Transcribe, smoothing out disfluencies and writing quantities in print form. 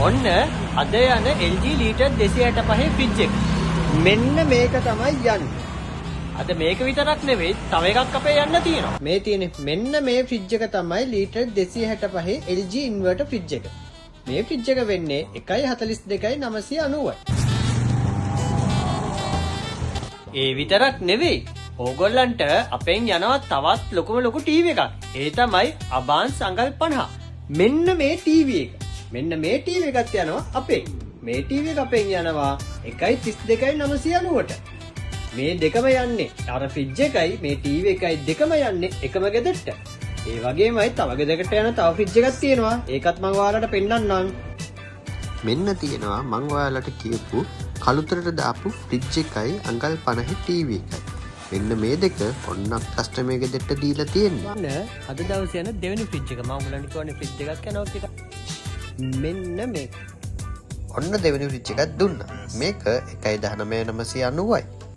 ඔන්න අද යන LG ලීටර් 265 ෆ්‍රිජ් එක. මෙන්න මේක තමයි යන්නේ. අද මේක විතරක් නෙවෙයි තව එකක් අපේ යන්න තියෙනවා. මේ තියෙන්නේ මෙන්න මේ ෆ්‍රිජ් එක තමයි ලීටර් 265 LG ඉන්වර්ටර් ෆ්‍රිජ් එක. මේ ෆ්‍රිජ් එක වෙන්නේ 142.990යි. ඒ විතරක් නෙවෙයි. ඕගොල්ලන්ට අපෙන් යනවා තවත් ලොකු ටීවී එකක්. ඒ තමයි අබාන්ස් අඟල් 50. මෙන්න මේ ටීවී එක. මෙන්න මේ ටීවී එකත් යනවා අපේ. මේ ටීවී එක අපෙන් යනවා 132.990ට. මේ දෙකම යන්නේ අර ෆ්‍රිජ් එකයි මේ ටීවී එකයි දෙකම යන්නේ එකම ගෙදරට. ඒ වගේමයි තව ගෙදරකට යන තව ෆ්‍රිජ් එකක් තියෙනවා. ඒකත් මම ඔයාලට පෙන්නන්නම්. මෙන්න තියෙනවා මම ඔයාලට කියපු කළුතරට දාපු ෆ්‍රිජ් එකයි අඟල් 50 ටීවී එකයි. මෙන්න මේ දෙක ඔන්න කස්ටමර් ගෙදරට දීලා තියෙනවා. ඔන්න අද දවසේ යන දෙවෙනි ෆ්‍රිජ් එක. මම උගලන්ට කියන්නේ ෆ්‍රිජ් එකක් යනවා කියලා. මෙන්න මේක. ඔන්න දෙවෙනි ෆ්‍රිජ් එකක් දුන්නා. මේක 11990යි.